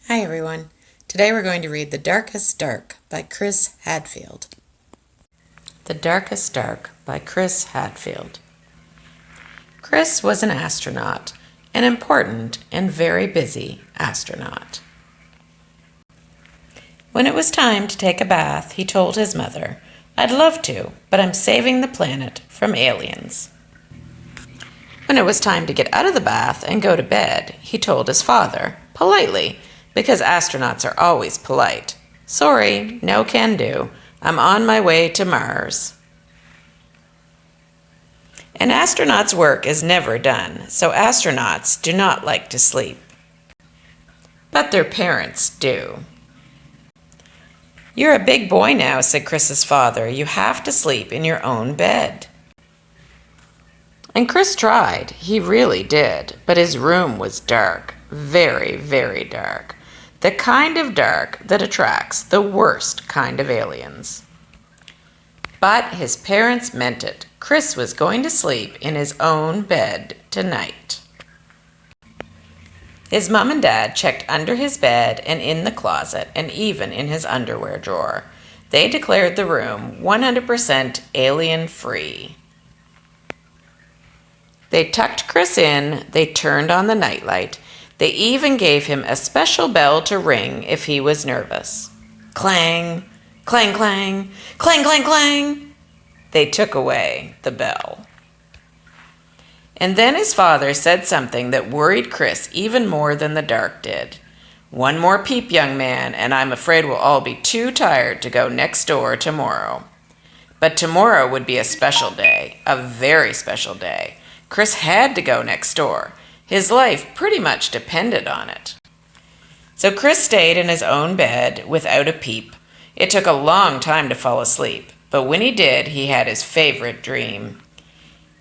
Hi everyone. Today we're going to read The Darkest Dark by Chris Hadfield. The Darkest Dark by Chris Hadfield. Chris was an astronaut, an important and very busy astronaut. When it was time to take a bath, he told his mother, "I'd love to, but I'm saving the planet from aliens." When it was time to get out of the bath and go to bed, he told his father, politely, because astronauts are always polite, "Sorry, no can do. I'm on my way to Mars." An astronaut's work is never done, so astronauts do not like to sleep. But their parents do. "You're a big boy now," said Chris's father. "You have to sleep in your own bed." And Chris tried. He really did. But his room was dark. Very, very dark. The kind of dark that attracts the worst kind of aliens. But his parents meant it. Chris was going to sleep in his own bed tonight. His mom and dad checked under his bed and in the closet and even in his underwear drawer. They declared the room 100% alien-free. They tucked Chris in, they turned on the nightlight, they even gave him a special bell to ring if he was nervous. Clang, clang, clang, clang, clang, clang. They took away the bell. And then his father said something that worried Chris even more than the dark did. "One more peep, young man, and I'm afraid we'll all be too tired to go next door tomorrow." But tomorrow would be a special day, a very special day. Chris had to go next door. His life pretty much depended on it. So Chris stayed in his own bed without a peep. It took a long time to fall asleep, but when he did, he had his favorite dream.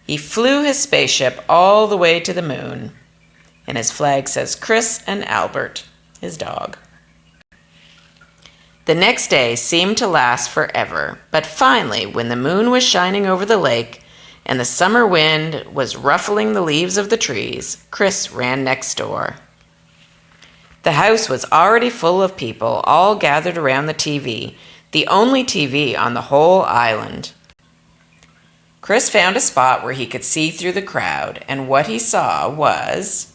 He flew his spaceship all the way to the moon, and his flag says Chris and Albert, his dog. The next day seemed to last forever, but finally, when the moon was shining over the lake, and the summer wind was ruffling the leaves of the trees, Chris ran next door. The house was already full of people, all gathered around the TV, the only TV on the whole island. Chris found a spot where he could see through the crowd, and what he saw was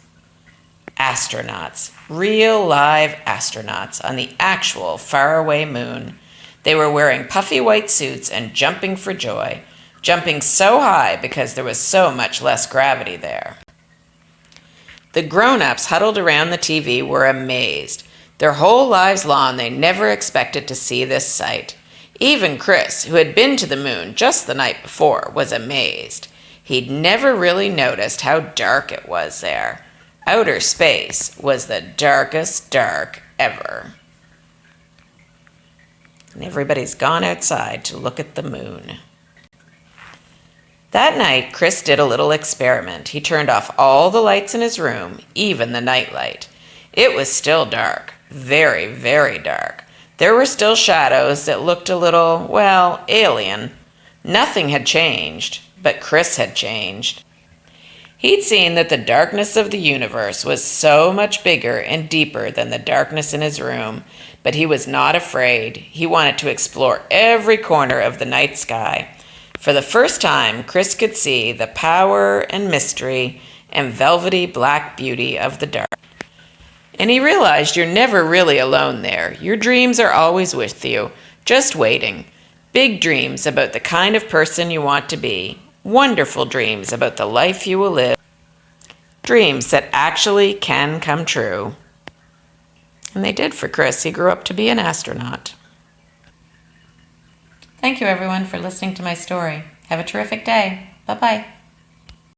astronauts, real live astronauts on the actual faraway moon. They were wearing puffy white suits and jumping for joy. Jumping so high because there was so much less gravity there. The grown-ups huddled around the TV were amazed. Their whole lives long, they never expected to see this sight. Even Chris, who had been to the moon just the night before, was amazed. He'd never really noticed how dark it was there. Outer space was the darkest dark ever. And everybody's gone outside to look at the moon. That night, Chris did a little experiment. He turned off all the lights in his room, even the nightlight. It was still dark, very, very dark. There were still shadows that looked a little, well, alien. Nothing had changed, but Chris had changed. He'd seen that the darkness of the universe was so much bigger and deeper than the darkness in his room, but he was not afraid. He wanted to explore every corner of the night sky. For the first time, Chris could see the power and mystery and velvety black beauty of the dark. And he realized you're never really alone there. Your dreams are always with you, just waiting. Big dreams about the kind of person you want to be. Wonderful dreams about the life you will live. Dreams that actually can come true. And they did for Chris. He grew up to be an astronaut. Thank you, everyone, for listening to my story. Have a terrific day. Bye-bye.